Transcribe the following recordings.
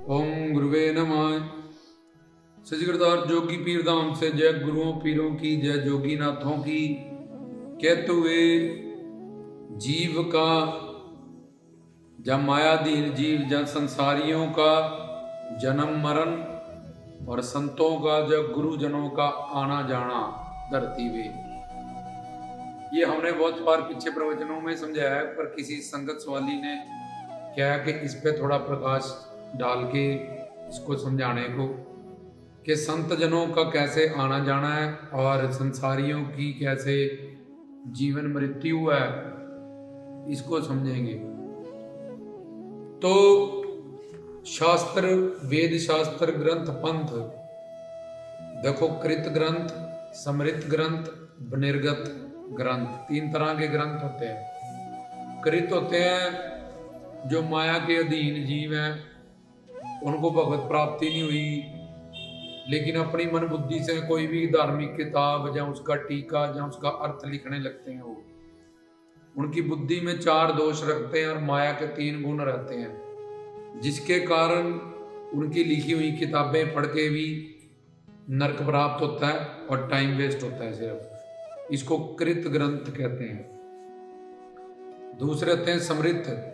ओम गुरुवे नमः। सच गुरुदार जोगी पीर धाम से जय गुरुओं पीरों की जय, जोगी नाथों की। कहते हुए जीव का, जब मायाधीन जीव, जब संसारियों का जन्म मरण और संतों का, जब गुरुजनों का आना जाना धरती पे, ये हमने बहुत बार पीछे प्रवचनों में समझाया है, पर किसी संगत सवाली ने क्या है कि इस पे थोड़ा प्रकाश डाल के इसको समझाने को, कि संत जनों का कैसे आना जाना है और संसारियों की कैसे जीवन मृत्यु है, इसको समझेंगे। तो शास्त्र, वेद शास्त्र, ग्रंथ, पंथ, देखो कृत ग्रंथ, समृत ग्रंथ, बनिर्गत ग्रंथ, तीन तरह के ग्रंथ होते हैं। कृत होते हैं जो माया के अधीन जीव हैं, उनको भगवत प्राप्ति नहीं हुई, लेकिन अपनी मन बुद्धि से कोई भी धार्मिक किताब या उसका टीका या उसका अर्थ लिखने लगते हैं। वो उनकी बुद्धि में चार दोष रखते हैं और माया के तीन गुण रहते हैं, जिसके कारण उनकी लिखी हुई किताबें पढ़ के भी नरक प्राप्त होता है और टाइम वेस्ट होता है सिर्फ। इसको कृत ग्रंथ कहते हैं। दूसरे होते हैं समृद्ध,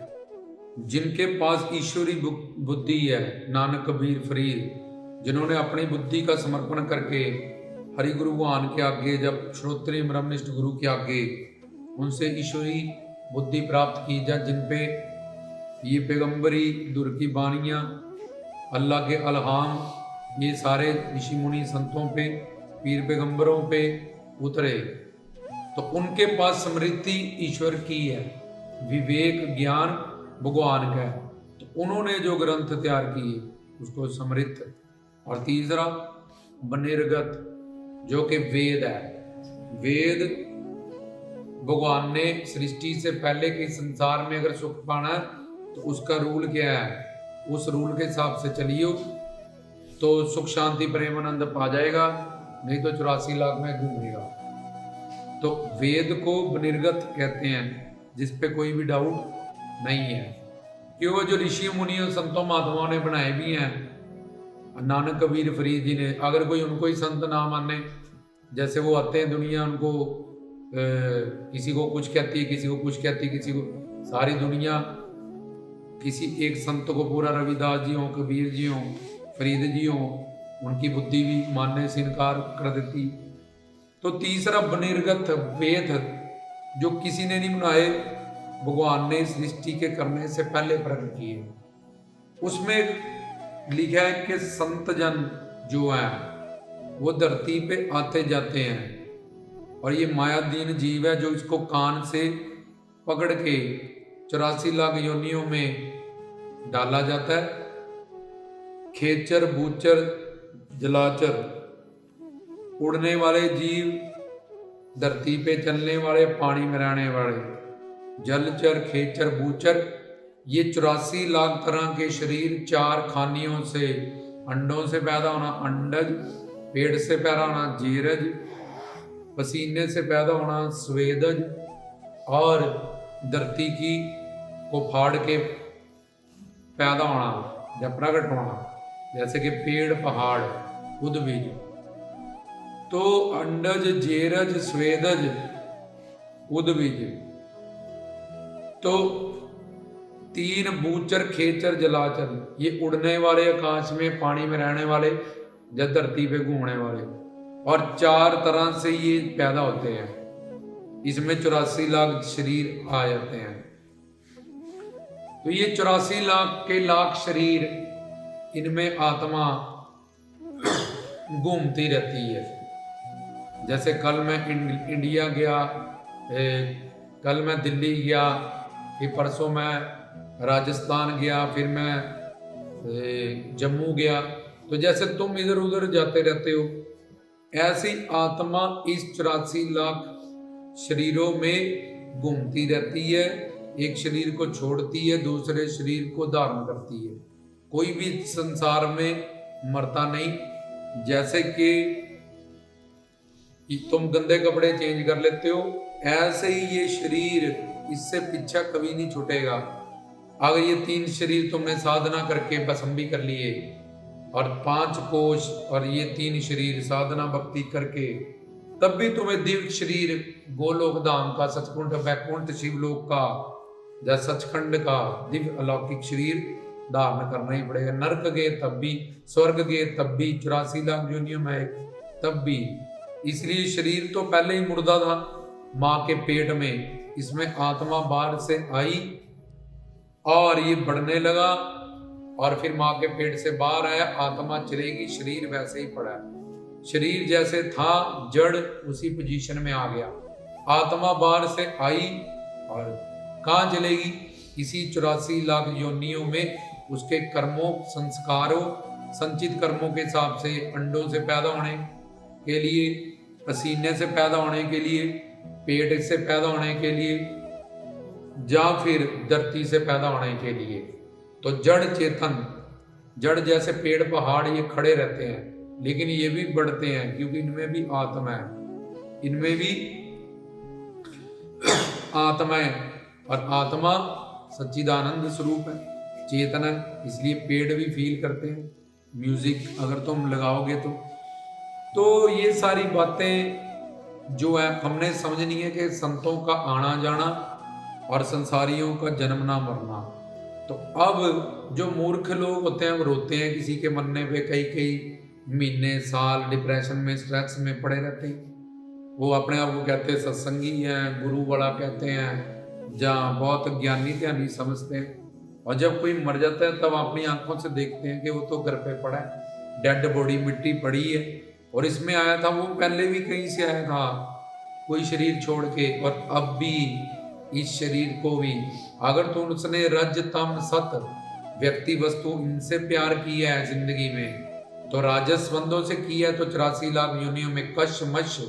जिनके पास ईश्वरी बुद्धि है, नानक, कबीर, फरीद, जिन्होंने अपनी बुद्धि का समर्पण करके हरि गुरु भगवान के आगे, जब श्रोत्रिय ब्रह्मनिष्ठ गुरु के आगे उनसे ईश्वरी बुद्धि प्राप्त की जा, जिन पे ये पैगंबरी दुर की बानियाँ, अल्लाह के अलहाम, ये सारे ऋषि मुनि संतों पे, पीर पैगंबरों पे उतरे, तो उनके पास समृद्धि ईश्वर की है, विवेक ज्ञान भगवान का है, तो उन्होंने जो ग्रंथ तैयार किए उसको समृद्ध। और तीसरा बनिर्गत, जो कि वेद है। वेद भगवान ने सृष्टि से पहले के संसार में अगर सुख पाना है तो उसका रूल क्या है, उस रूल के हिसाब से चलियो तो सुख शांति प्रेम आनंद पा जाएगा, नहीं तो 84 लाख में घूमेगा। तो वेद को बनिर्गत कहते हैं, जिस पे कोई भी डाउट नहीं है, कि वो जो ऋषि मुनियों संतों महात्माओं ने बनाए भी हैं, नानक, कबीर, फरीद जी ने, अगर कोई उनको ही संत ना माने, जैसे वो आते हैं दुनिया उनको किसी को कुछ कहती है, किसी को कुछ कहती है, किसी को, सारी दुनिया किसी एक संत को पूरा रविदास जी हो, कबीर जी हो, फरीद जी हो, उनकी बुद्धि भी मानने से इनकार कर देती। तो तीसरा बनिर्गत वेद, जो किसी ने नहीं बनाए, भगवान ने सृष्टि के करने से पहले प्रकट किए। उसमें लिखा है कि संत जन जो है वो धरती पे आते जाते हैं, और ये मायाधीन जीव है जो इसको कान से पकड़ के 84 लाख योनियों में डाला जाता है। खेचर, बूचर, जलाचर, उड़ने वाले जीव, धरती पे चलने वाले, पानी में रहने वाले, जलचर, खेचर, बूचर, ये 84 लाख तरह के शरीर, चार खानियों से, अंडों से पैदा होना अंडज, पेट से पैदा होना जीरज, पसीने से पैदा होना स्वेदज, और धरती की को फाड़ के पैदा होना या प्रकट होना, जैसे कि पेड़, पहाड़, उद्भिज। तो अंडज, जेरज, स्वेदज, उद्भिज, तो तीन बूचर, खेचर, जलाचर, ये उड़ने वाले, आकाश में, पानी में रहने वाले, या धरती पे घूमने वाले, और चार तरह से ये पैदा होते हैं। इसमें 84 लाख शरीर आ जाते हैं। तो ये 84 लाख के लाख शरीर, इनमें आत्मा घूमती रहती है। जैसे कल मैं इंडिया गया, कल मैं दिल्ली गया, फिर परसों मैं राजस्थान गया, फिर मैं जम्मू गया। तो जैसे तुम इधर उधर जाते रहते हो, ऐसी आत्मा इस 84 लाख शरीरों में घूमती रहती है, एक शरीर को छोड़ती है, दूसरे शरीर को धारण करती है। कोई भी संसार में मरता नहीं। जैसे कि तुम गंदे कपड़े चेंज कर लेते हो, ऐसे ही ये शरीर इससे पीछा कभी नहीं छूटेगा। अगर ये 3 शरीर तुमने साधना करके भस्म भी कर लिए और 5 कोश और ये 3 शरीर साधना भक्ति करके, तब भी तुम्हें दिव्य शरीर गोलोक धाम का, सचकुंड वैकुंठ शिवलोक का या सचखंड का दिव्य अलौकिक शरीर धारण करना ही पड़ेगा। नरक गए तब भी, स्वर्ग गए तब भी, 84 लाख योनियों में तब भी। इसलिए शरीर तो पहले ही मुर्दा था माँ के पेट में, इसमें आत्मा बाहर से आई और ये बढ़ने लगा और फिर माँ के पेट से बाहर आया, आत्मा चलेगी, शरीर वैसे ही पड़ा है। शरीर जैसे था जड़ उसी पोजीशन में आ गया, आत्मा बाहर से आई और कहाँ चलेगी? इसी 84 लाख योनियों में उसके कर्मों, संस्कारों, संचित कर्मों के हिसाब से अंडों से पैदा होने के लिए, पसीने से पैदा होने के लिए, पेट से पैदा होने के लिए, या फिर धरती से पैदा होने के लिए। तो जड़ चेतन, जड़ जैसे पेड़ पहाड़ ये खड़े रहते हैं, लेकिन ये भी बढ़ते हैं क्योंकि इनमें भी आत्मा है, इनमें भी आत्मा है और आत्मा सच्चिदानंद स्वरूप है, चेतन है, इसलिए पेड़ भी फील करते हैं। म्यूजिक अगर तुम लगाओगे तो ये सारी बातें जो है हमने समझनी है कि संतों का आना जाना और संसारियों का जन्मना मरना। तो अब जो मूर्ख लोग होते हैं वो रोते हैं किसी के मरने पे, कई महीने साल डिप्रेशन में, स्ट्रेस में पड़े रहते हैं। वो अपने आप को कहते हैं सत्संगी हैं, गुरु वाला कहते हैं, जहाँ बहुत ज्ञानी ध्यानी समझते हैं। और जब कोई मर जाता है तब अपनी आंखों से देखते हैं कि वो तो घर पे पड़ा है, डेड बॉडी मिट्टी पड़ी है और इसमें आया था, वो पहले भी कहीं से आया था कोई शरीर छोड़ के, और अब भी इस शरीर को भी अगर तो उसने रज तम सत व्यक्ति वस्तु इनसे प्यार किया है जिंदगी में, तो राजस बंदों से किया है, तो 84 लाख योनियों में कश मश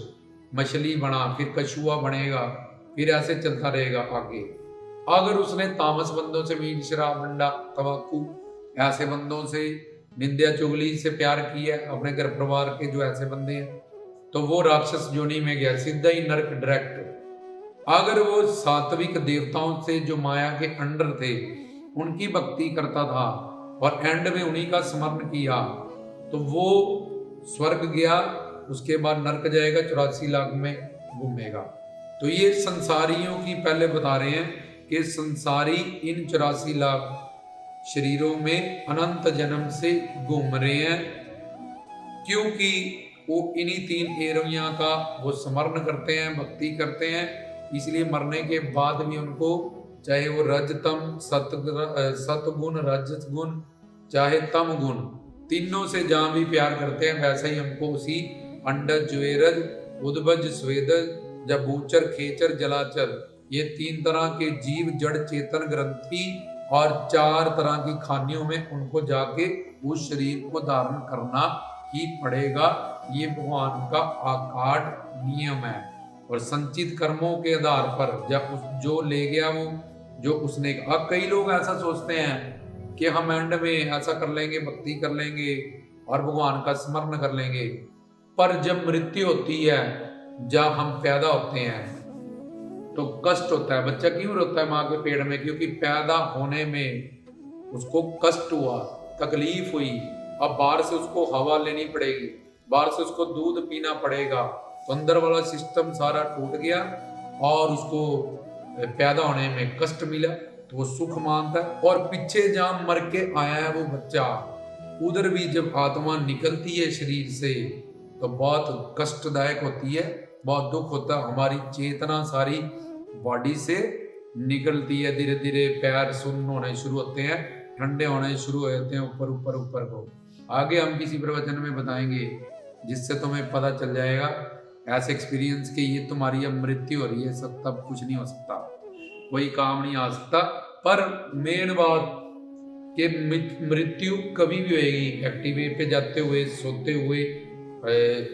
मछली बना, फिर कछुआ बनेगा, फिर ऐसे चलता रहेगा आगे। अगर उसने तामस बंदों से मीट शराब अंडा तंबाकू ऐसे बंदों से निंदा चुगली से प्यार किया है, अपने घर परिवार के जो ऐसे बंदे हैं, तो वो राक्षस योनि में गया, सीधा ही नरक डायरेक्ट। अगर वो सात्विक देवताओं से जो माया के अंडर थे उनकी भक्ति करता था और एंड में उन्हीं का स्मरण किया, तो वो स्वर्ग गया, उसके बाद नरक जाएगा, 84 लाख में घूमेगा। तो ये संसारियों की पहले बता रहे हैं कि संसारी इन 84 लाख शरीरों में अनंत जन्म से घूम रहे हैं, क्योंकि वो इन्हीं 3 एरिया का वो स्मरण करते हैं, भक्ति करते हैं। इसलिए मरने के बाद भी उनको, चाहे वो रजतम सतगुण रजत गुण चाहे तम गुण, तीनों से जहां भी प्यार करते हैं, वैसे ही हमको उसी अंडज ज्वेरज उद्भज स्वेदज जबूचर खेचर जलाचर, ये 3 तरह के जीव जड़ चेतन ग्रंथि और 4 तरह की खानियों में उनको जाके उस शरीर को धारण करना ही पड़ेगा। ये भगवान का आकाट नियम है। और संचित कर्मों के आधार पर जब जो ले गया वो जो उसने, अब कई लोग ऐसा सोचते हैं कि हम एंड में ऐसा कर लेंगे, भक्ति कर लेंगे और भगवान का स्मरण कर लेंगे, पर जब मृत्यु होती है, जब हम पैदा होते हैं तो कष्ट होता है। बच्चा क्यों रोता है माँ के पेट में? क्योंकि पैदा होने में उसको कष्ट हुआ, तकलीफ हुई। अब बाहर से उसको हवा लेनी पड़ेगी, बाहर से उसको दूध पीना पड़ेगा, तो अंदर वाला सिस्टम सारा टूट गया और उसको पैदा होने में कष्ट मिला, तो वो सुख मानता है। और पीछे जहां मर के आया है वो बच्चा, उधर भी जब आत्मा निकलती है शरीर से तो बहुत कष्टदायक होती है, बहुत दुख होता है। हमारी चेतना सारी बॉडी से निकलती है, धीरे धीरे पैर सुन्न होने शुरू होते हैं, ठंडे होने शुरू हो जाते हैं ऊपर ऊपर ऊपर को। आगे हम किसी प्रवचन में बताएंगे जिससे तुम्हें पता चल जाएगा ऐसे एक्सपीरियंस के ये तुम्हारी अब मृत्यु हो रही है, सब तब कुछ नहीं हो सकता, कोई काम नहीं आ सकता। पर मेन बात कि मृत्यु कभी भी होएगी, एक्टिवे पे जाते हुए, सोते हुए,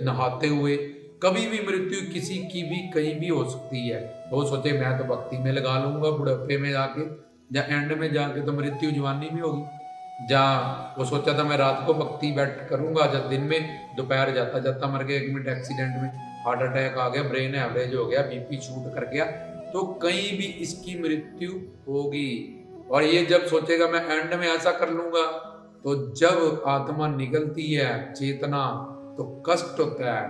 नहाते हुए, कभी भी मृत्यु किसी की भी कहीं भी हो सकती है। वो सोचे मैं तो भक्ति में लगा लूंगा बुढ़ापे में जाके, या एंड में जाके तो मृत्यु जवानी में होगी। जहाँ वो सोचा था मैं रात को भक्ति बैठ करूंगा, जब दिन में दोपहर जाता जाता मर गया, 1 मिनट एक्सीडेंट में हार्ट अटैक आ गया, ब्रेन एवरेज हो गया, बीपी शूट कर गया, तो कहीं भी इसकी मृत्यु होगी। और ये जब सोचेगा मैं एंड में ऐसा कर लूंगा, तो जब आत्मा निकलती है चेतना तो कष्ट होता है।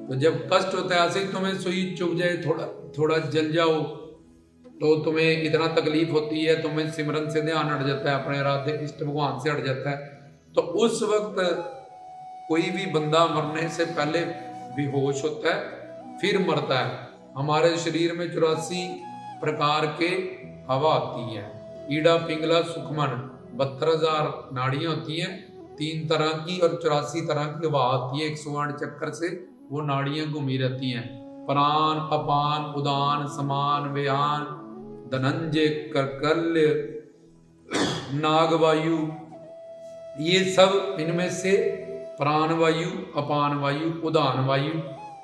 तो जब कष्ट होता है, ऐसे ही तुम्हें सुई चुभ जाए, थोड़ा थोड़ा जल जाओ, तो तुम्हें इतना तकलीफ होती है, तुम्हें सिमरन से ध्यान हट जाता है, अपने राधे इष्ट भगवान से हट जाता है। तो उस वक्त कोई भी बंदा मरने से पहले बेहोश होता है, फिर मरता है। हमारे शरीर में 84 प्रकार के हवा आती है, ईड़ा पिंगला सुखमन, 72,000 नाड़ियां होती हैं, 3 तरह की और 84 तरह की हवा आती है। 108 चक्कर से वो नाड़ियां घूमी रहती हैं। प्राण, अपान, उदान, समान, व्यान, धनंजय, कर्कल्य, नागवायु, ये सब इनमें से प्राण वायु, अपान वायु, उदान वायु,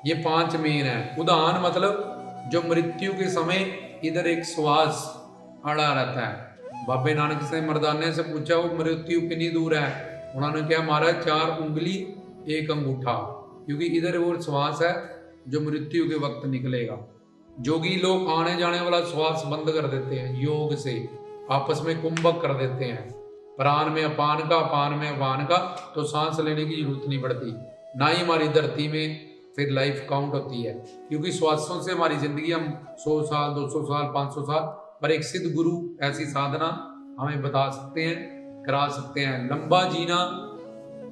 ये 5 मेन है। उदान मतलब जो मृत्यु के समय इधर एक श्वास अड़ा रहता है। बाबे नानक से मर्दाने से पूछा वो मृत्यु कितनी दूर है, उन्होंने क्या मारा, 4 उंगली 1 अंगूठा, क्योंकि इधर वो श्वास है जो मृत्यु के वक्त निकलेगा। जोगी लोग आने जाने वाला श्वास बंद कर देते हैं, योग से आपस में कुंभक कर देते हैं। प्राण में अपान का, अपान में अपान का, तो सांस लेने की जरूरत नहीं पड़ती, ना ही हमारी धरती में फिर लाइफ काउंट होती है, क्योंकि श्वासों से हमारी जिंदगी, हम 100 साल 200 साल 500 साल, पर एक सिद्ध गुरु ऐसी साधना हमें बता सकते हैं, करा सकते हैं। लंबा जीना,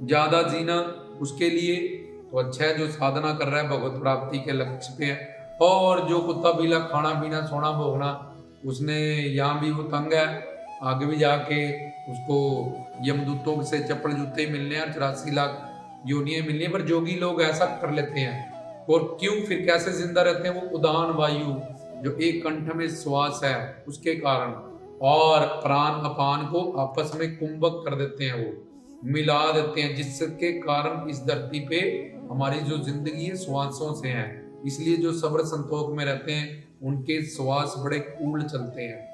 ज्यादा जीना, उसके लिए तो अच्छा है जो साधना कर रहा है, भगवत प्राप्ति के लक्ष्य पे है। और जो कुत्ता बिल्ला खाना पीना सोना भोगना, उसने यहाँ भी वो तंग है, आगे भी जाके उसको यमदूतों से चप्पल जूते मिलने हैं, 84 लाख योनियां मिलनी है। पर जोगी लोग ऐसा कर लेते हैं, और क्यों, फिर कैसे जिंदा रहते हैं, वो उदान वायु जो एक कंठ में श्वास है उसके कारण, और प्राण अपान को आपस में कुंभक कर देते हैं, वो मिला देते हैं, जिसके कारण इस धरती पे हमारी जो जिंदगी है श्वासों से है। इसलिए जो सब्र संतोष में रहते हैं उनके श्वास बड़े कूल चलते हैं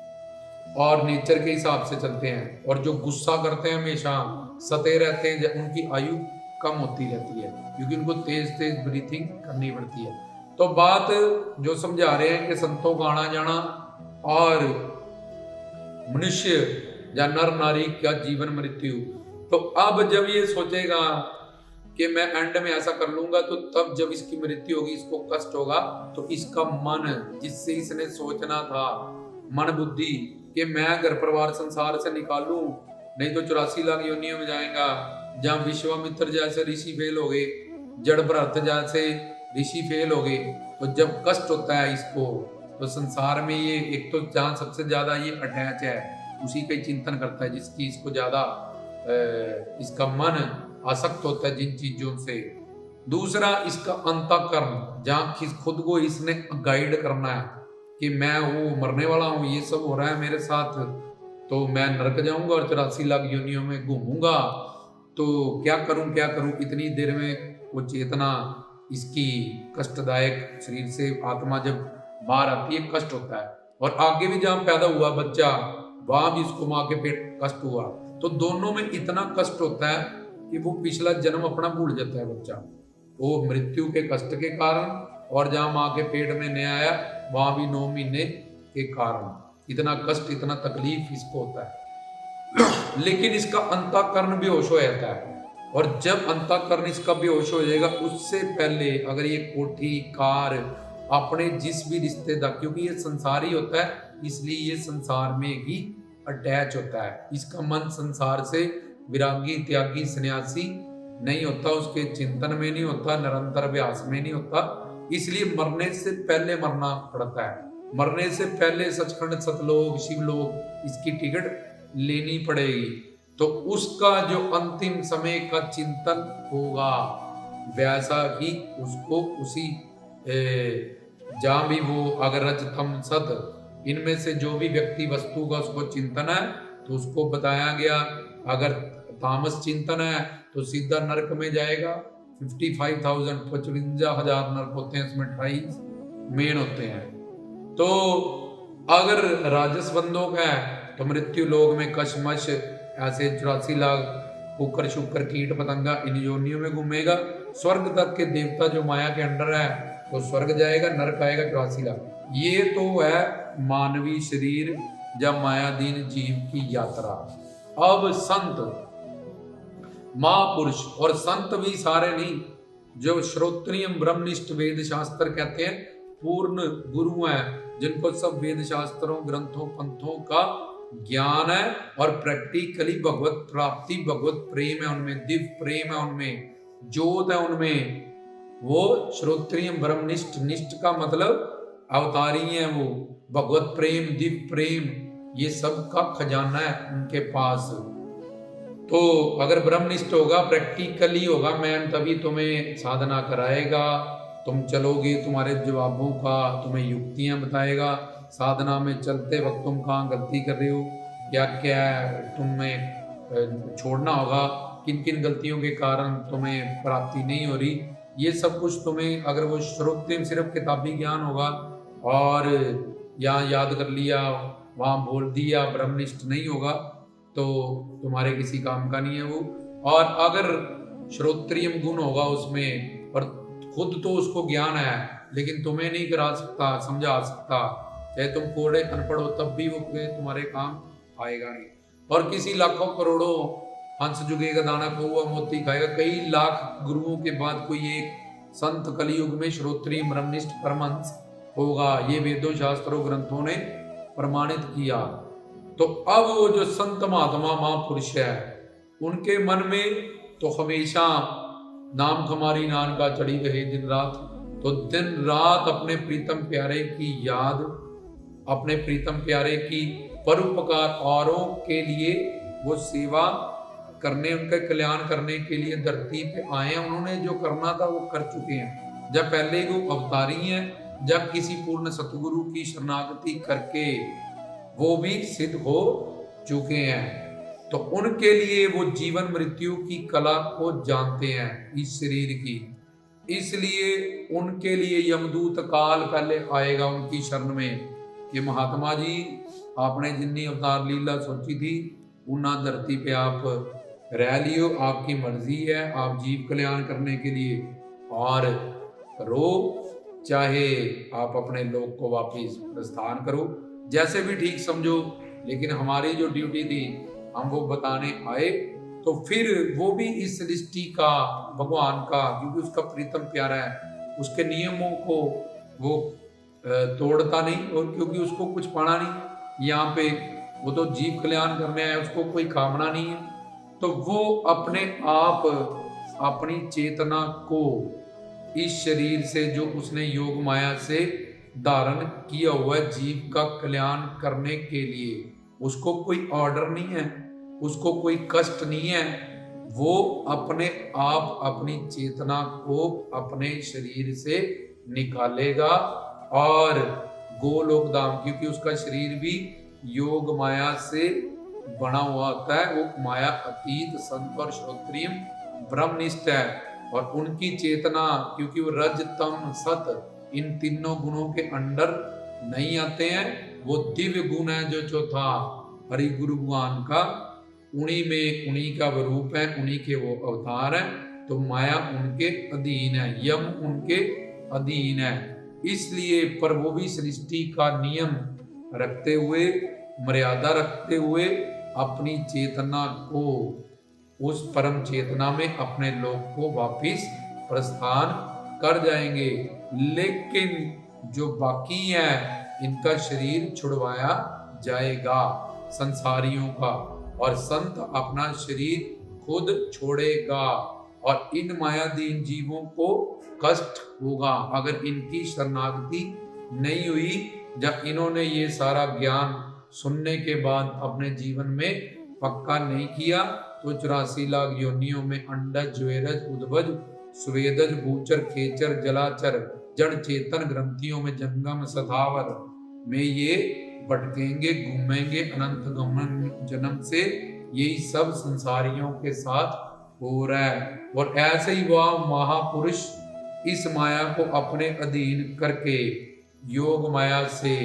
और नेचर के हिसाब से चलते हैं। और जो गुस्सा करते हैं, हमेशा सते रहते हैं, उनकी आयु कम होती रहती है, क्योंकि उनको तेज तेज ब्रीथिंग करनी पड़ती है। तो बात जो समझा रहे हैं कि संतों का आना जाना और मनुष्य या नर नारी का जीवन मृत्यु, तो अब जब ये सोचेगा कि मैं एंड में ऐसा कर लूंगा, तो तब जब इसकी मृत्यु होगी, इसको कष्ट होगा, तो इसका मन, जिससे इसने सोचना था, मन बुद्धि कि मैं घर परिवार संसार से निकालूं, नहीं तो 84 लाख योनियों में जाएगा, जहां विश्वामित्र जैसे ऋषि फेल हो गए, जड़ भरत जैसे ऋषि फेल हो गए। तो जब कष्ट होता है इसको, तो संसार में ये एक तो जहां सबसे ज्यादा ये अटैच है, उसी का ही चिंतन करता है, जिसकी इसको ज्यादा इसका मन आसक्त होता है जिन चीजों से। दूसरा इसका अंतःकरण, जहां खुद को इसने गाइड करना है कि मैं वो मरने वाला हूँ, ये सब हो रहा है मेरे साथ, तो मैं नरक जाऊंगा और 84 लाख योनियों में घूमूंगा, तो क्या करूं क्या करूं। इतनी देर में वो चेतना इसकी कष्टदायक शरीर से आत्मा जब बाहर आती है, कष्ट होता है। और आगे भी जहां पैदा हुआ बच्चा, वहां भी उसको माँ के पेट कष्ट हुआ, तो दोनों में इतना कष्ट होता है कि वो पिछला जन्म अपना भूल जाता है बच्चा, वो मृत्यु के कष्ट के कारण, और जहां माँ के पेट में नहीं आया वहां भी 9 महीने के कारण इतना कष्ट, इतना तकलीफ इसको होता है। लेकिन इसका अंतःकरण बेहोश हो जाता है, और जब अंतःकरण इसका बेहोश हो जाएगा, उससे पहले अगर ये कोठी कार अपने जिस भी रिश्तेदार, क्योंकि ये संसारी होता है, इसलिए ये संसार में ही अटैच होता है, इसका मन संसार से विरागी त्यागी सन्यासी नहीं होता, उसके चिंतन में नहीं होता, निरंतर अभ्यास में नहीं होता, इसलिए मरने से पहले मरना पड़ता है। मरने से पहले सचखंड सतलोक शिवलोक इसकी टिकट लेनी पड़ेगी, तो उसका जो अंतिम समय का चिंतन होगा, वैसा ही उसको उसी जहां भी वो अगर रजतम सत इनमें से जो भी व्यक्ति वस्तु का उसको चिंतन है, तो उसको बताया गया, अगर तामस चिंतन है तो सीधा नरक में जाएगा। 55,000 नरक होते हैं, इसमें 28 मेन होते हैं। तो अगर राजस बंदों का है तो मृत्यु लोक में कशमश ऐसे 84 लाख कुकर शुकर कीट पतंगा इन योनियों में घूमेगा। स्वर्ग तक के देवता जो माया के अंडर है तो स्वर्ग जाएगा, नरक आएगा 84 लाख। ये तो है मानवीय शरीर या मायाधीन जीव की यात्रा। अब संत महापुरुष, और संत भी सारे नहीं, जो श्रोत्रिय ब्रह्मनिष्ठ वेद शास्त्र कहते हैं पूर्ण गुरु हैं, जिनको सब वेद शास्त्रों ग्रंथों पंथों का ज्ञान है और प्रैक्टिकली भगवत प्राप्ति भगवत प्रेम है उनमें, दिव्य प्रेम है उनमें, ज्योत है उनमें, वो श्रोत्रिय ब्रह्मनिष्ठ, निष्ठ का मतलब अवतारी है, वो भगवत प्रेम दिव्य प्रेम ये सब का खजाना है उनके पास। तो अगर ब्रह्मनिष्ठ होगा, प्रैक्टिकली होगा मैन, तभी तुम्हें साधना कराएगा, तुम चलोगे, तुम्हारे जवाबों का तुम्हें युक्तियां बताएगा, साधना में चलते वक्त तुम कहाँ गलती कर रहे हो, क्या क्या तुम्हें छोड़ना होगा, किन किन गलतियों के कारण तुम्हें प्राप्ति नहीं हो रही, ये सब कुछ तुम्हें, अगर वो श्रोत्रिय सिर्फ किताबी ज्ञान होगा और यहाँ याद कर लिया वहाँ बोल दिया, ब्रह्मनिष्ठ नहीं होगा तो तुम्हारे किसी काम का नहीं है वो। और अगर श्रोत्रिय गुण होगा उसमें और खुद तो उसको ज्ञान है लेकिन तुम्हें नहीं करा सकता, समझा सकता, चाहे तुम कोड़े अनपढ़ हो तब भी वो तुम्हारे काम आएगा नहीं। और किसी लाखों करोड़ों हंस जुगेगा दाना कौआ मोती खाएगा, कई लाख गुरुओं के बाद कोई एक संत कलयुग में श्रोत्रिय ब्रह्मनिष्ठ परमहंस होगा, ये वेदों शास्त्रों ग्रंथों ने प्रमाणित किया। तो अब वो जो संत महात्मा महापुरुष है उनके मन में तो हमेशा नाम खमारी नान का चढ़ी रहे दिन रात, तो दिन रात अपने प्रीतम प्यारे की याद, अपने प्रीतम प्यारे की परोपकार, औरों के लिए वो सेवा करने, उनका कल्याण करने के लिए धरती पे आए हैं। उन्होंने जो करना था वो कर चुके हैं, जब पहले ही वो अवतारी हैं, जब किसी पूर्ण सतगुरु की शरणागति करके वो भी सिद्ध हो चुके हैं। तो उनके लिए वो जीवन मृत्यु की कला को जानते हैं इस शरीर की, इसलिए उनके लिए यमदूत काल पहले आएगा उनकी शरण में कि महात्मा जी आपने जितनी अवतार लीला सोची थी उन्ना धरती पे आप रह लियो, आपकी मर्जी है, आप जीव कल्याण करने के लिए और करो, चाहे आप अपने लोक को वापिस प्रस्थान करो, जैसे भी ठीक समझो, लेकिन हमारी जो ड्यूटी थी हम वो बताने आए। तो फिर वो भी इस सृष्टि का, भगवान का, क्योंकि उसका प्रीतम प्यारा है, उसके नियमों को वो तोड़ता नहीं, और क्योंकि उसको कुछ पाना नहीं यहाँ पे, वो तो जीव कल्याण करने आया, उसको कोई कामना नहीं है, तो वो अपने आप अपनी चेतना को इस शरीर से जो उसने योग माया से धारण किया हुआ जीव का कल्याण करने के लिए, उसको कोई ऑर्डर नहीं है, उसको कोई कष्ट नहीं है, वो अपने आप अपनी चेतना को अपने शरीर से निकालेगा और गोलोक धाम, क्योंकि उसका शरीर भी योग माया से बना हुआ होता है, वो माया अतीत संत और श्रोत्रिय ब्रह्मनिष्ठ है, और उनकी चेतना, क्योंकि वो रज तम सत इन तीनों गुणों के अंडर नहीं आते हैं, वो दिव्य गुण है जो चौथा हरि गुरु भगवान का, उन्हीं में उन्हीं का वो रूप है, उन्हीं के वो अवतार है, तो माया उनके अधीन है, यम उनके अधीन है, इसलिए पर वो भी सृष्टि का नियम रखते हुए, मर्यादा रखते हुए अपनी चेतना को उस परम चेतना में अपने लोक को वापिस प्रस्थान कर जाएंगे। लेकिन जो बाकी है इनका शरीर छुड़वाया जाएगा संसारियों का, और संत अपना शरीर खुद छोड़ेगा, और इन मायाधीन जीवों को कष्ट होगा अगर इनकी शरणागति नहीं हुई। जब इन्होंने ये सारा ज्ञान सुनने के बाद अपने जीवन में पक्का नहीं किया, तो 84 लाख योनियों में अंडज ज्वेरज उद्भज स्वेदज भूचर खेचर जलाचर जड़ चेतन ग्रंथियों में जंगम सधावर में ये भटकेंगे, घूमेंगे अनंत गमन जन्म से, यही सब संसारियों के साथ हो रहा है। और ऐसे ही वह महापुरुष इस माया को अपने अधीन करके योग माया से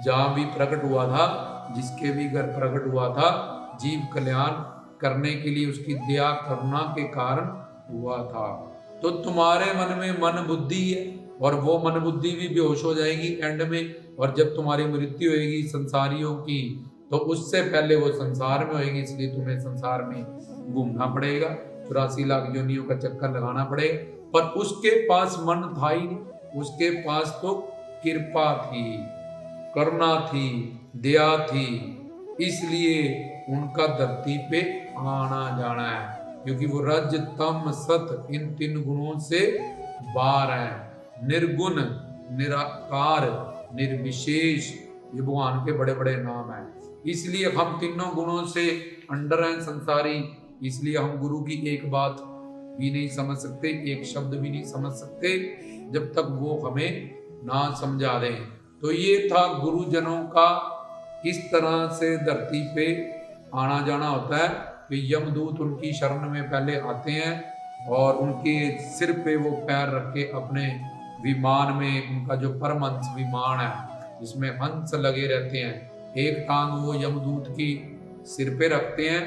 जहाँ भी प्रकट हुआ था, जिसके भी घर प्रकट हुआ था, जीव कल्याण करने के लिए उसकी दया करुणा के कारण हुआ था। तो तुम्हारे मन में मन बुद्धि है, और वो मन बुद्धि भी बेहोश हो जाएगी एंड में, और जब तुम्हारी मृत्यु होगी संसारियों की तो उससे पहले वो संसार में होगी, इसलिए तुम्हें संसार में घूमना पड़ेगा, 84 लाख योनियों का चक्कर लगाना पड़ेगा। पर उसके पास मन था ही नहीं, उसके पास तो कृपा थी, करुणा थी, दया थी, इसलिए उनका धरती पे आना जाना है, क्योंकि वो रज तम सत इन 3 गुणों से बाहर है। निर्गुण, निराकार, निर्विशेष, ये भगवान के बड़े बड़े नाम हैं। इसलिए हम तीनों गुणों से अंडर हैं संसारी, इसलिए हम गुरु की एक बात भी नहीं समझ सकते, एक शब्द भी नहीं समझ सकते जब तक वो हमें ना समझा दें। तो ये था गुरुजनों का किस तरह से धरती पे आना जाना होता है कि यमदूत उनकी शरण में पहले आते हैं और उनके सिर पे वो पैर रख के अपने विमान में, उनका जो परमहंस विमान है जिसमें हंस लगे रहते हैं, एक टांग वो यमदूत की सिर पे रखते हैं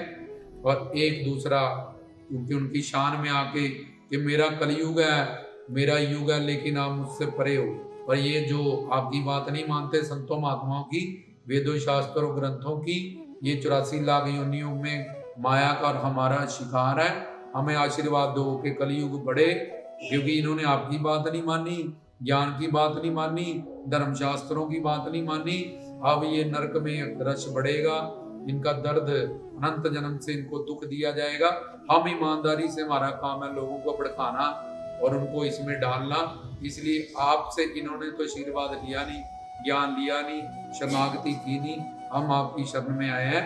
और एक दूसरा, क्योंकि उनकी शान में आके कि मेरा कलयुग है, मेरा युग है, लेकिन आप मुझसे परे हो। और ये जो आपकी बात नहीं मानते संतों महात्माओं की, वेदों शास्त्रों ग्रंथों की, ये 84 लाख योनियों में माया का और हमारा शिकार है, हमें आशीर्वाद दो कि कलयुग बढ़े, क्योंकि इन्होंने आपकी बात नहीं मानी, ज्ञान की बात नहीं मानी, धर्मशास्त्रों की बात नहीं मानी। अब ये नरक में रश बढ़ेगा, इनका दर्द अनंत जन्म से इनको दुख दिया जाएगा। हम ईमानदारी से, हमारा काम है लोगों को भड़काना और उनको इसमें डालना, इसलिए आपसे इन्होंने तो आशीर्वाद लिया नहीं, ज्ञान लिया नहीं, शरणागति की नहीं, हम आपकी शरण में आए हैं।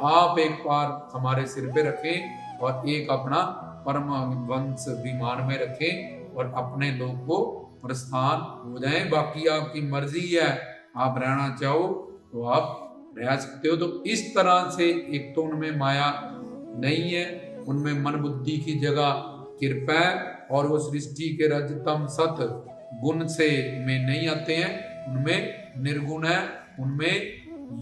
आप एक बार हमारे सिर पे रखें और एक अपना परम वंश विमान में रखें और अपने लोग को प्रस्थान हो जाए। बाकी आपकी मर्जी है, आप रहना चाहो तो आप रह सकते हो। तो इस तरह से एक तो उनमें माया नहीं है, उनमें मन बुद्धि की जगह कृपा है, और वो सृष्टि के रजतम सत गुण से में नहीं आते हैं, उनमें निर्गुण है, उनमें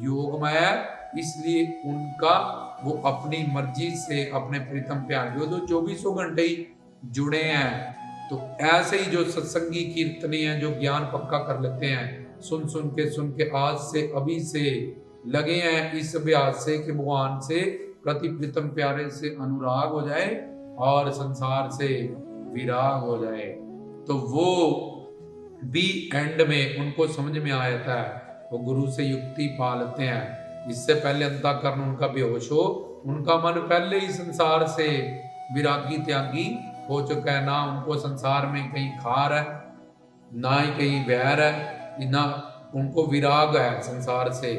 योगमय है, इसलिए उनका वो अपनी मर्जी से अपने प्रीतम प्यार जो 24 घंटे ही जुड़े हैं। तो ऐसे ही जो सत्संगी कीर्तनी हैं, जो ज्ञान पक्का कर लेते हैं, सुन के आज से अभी से लगे हैं इस अभ्यास से कि भगवान से प्रति प्रीतम प्यारे से अनुराग हो जाए और संसार से विराग हो जाए, तो वो भी एंड में उनको समझ में आ जाता है, वो गुरु से युक्ति पा लेते हैं। इससे पहले अंतःकरण उनका बेहोश हो, उनका मन पहले ही संसार से विरागी त्यागी हो चुका है, ना उनको संसार में कहीं खार है, ना ही कहीं वैर है, ना उनको विराग है संसार से,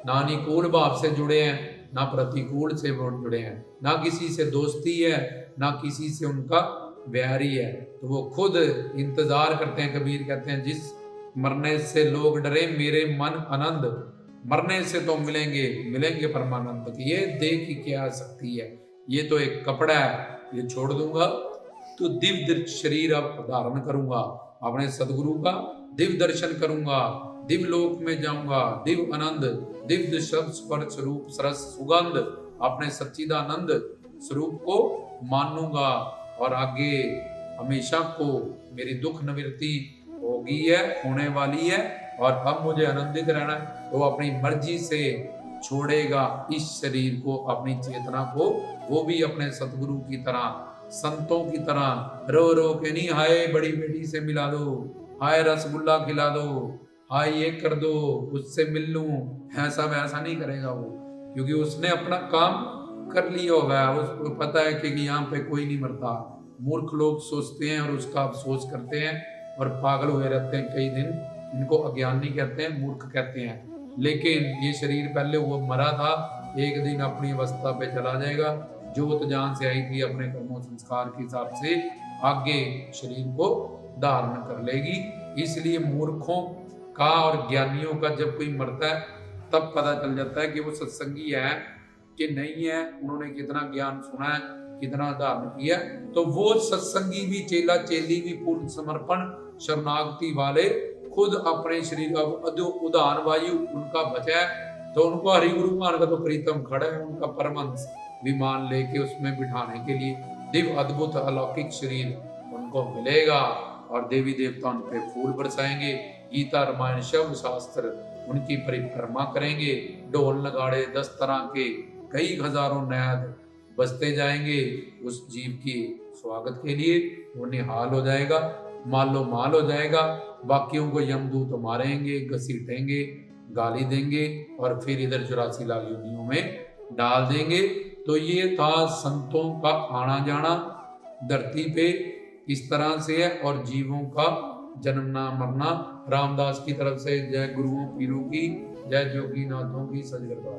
ना अनुकूल भाव से जुड़े हैं, ना प्रतिकूल से जुड़े हैं, ना किसी से दोस्ती है, ना किसी से उनका वैरी है। तो वो खुद इंतजार करते हैं, कबीर कहते हैं जिस मरने से लोग डरे मेरे मन आनंद, मरने से तो मिलेंगे परमानंद, ये देह की क्या शक्ति है, ये तो एक कपड़ा है, ये छोड़ दूंगा तो दिव्य शरीर अब धारण करूंगा, अपने सदगुरु का दिव्य दर्शन करूंगा, दिव्य लोक में जाऊंगा, दिव्य आनंद, दिव्य शब्द स्पर्श रूप सरस सुगंध, अपने सच्चिदानंद स्वरूप को मानूंगा और आगे हमेशा को मेरी दुख निवृत्ति होगी है, होने वाली है, और अब मुझे आनंदित रहना है। तो अपनी मर्जी से छोड़ेगा इस शरीर को, अपनी चेतना को, वो भी अपने सतगुरु की तरह, संतों की तरह रो रो के नहीं, हाय बड़ी बेटी से मिला दो, हाय रसगुल्ला खिला दो, हाय ये कर दो, उससे मिल लूं, ऐसा वैसा नहीं करेगा वो, क्योंकि उसने अपना काम कर लिया होगा, उसको पता है कि यहाँ पे कोई नहीं मरता। मूर्ख लोग सोचते हैं और उसका अफसोस करते हैं और पागल हुए रहते हैं कई दिन, इनको अज्ञानी कहते हैं, मूर्ख कहते हैं। लेकिन ये शरीर पहले वो मरा था, एक दिन अपनी अवस्था पे चला जाएगा, जोत जहां से आई थी अपने कर्मों संस्कार के हिसाब से आगे शरीर को धारण कर लेगी। इसलिए मूर्खों का और ज्ञानियों का जब कोई मरता है तब पता चल जाता है कि वो सत्संगी है कि नहीं है, उन्होंने कितना ज्ञान सुना है, कितना धारण किया। तो वो सत्संगी भी, चेला चेली भी पूर्ण समर्पण शरणागति वाले खुद अपने शरीर का उदाहरण वायु उनका बचा है, तो उनको हरि गुरु मान का तो प्रीतम खड़ा है, उनका परमहंस विमान लेके उसमें बिठाने के लिए दिव्य अद्भुत अलौकिक शरीर उनको मिलेगा और देवी देवता उन पे फूल बरसाएंगे। गीता रामायण शिव शास्त्र उनकी परिक्रमा करेंगे। ढोल नगाड़े 10 तरह के कई हजारों नाद बजते जाएंगे उस जीव के स्वागत के लिए। वो निहाल हो जाएगा, मालो माल हो जाएगा। बाकियों को यमदूत मारेंगे, घसीटेंगे, गाली देंगे और फिर इधर 84 लाख योनियों में डाल देंगे। तो ये था संतों का आना जाना धरती पे इस तरह से है, और जीवों का जन्मना मरना। रामदास की तरफ से जय गुरुओं पीरों की, जय जोगी नाथों की, सजगरदार।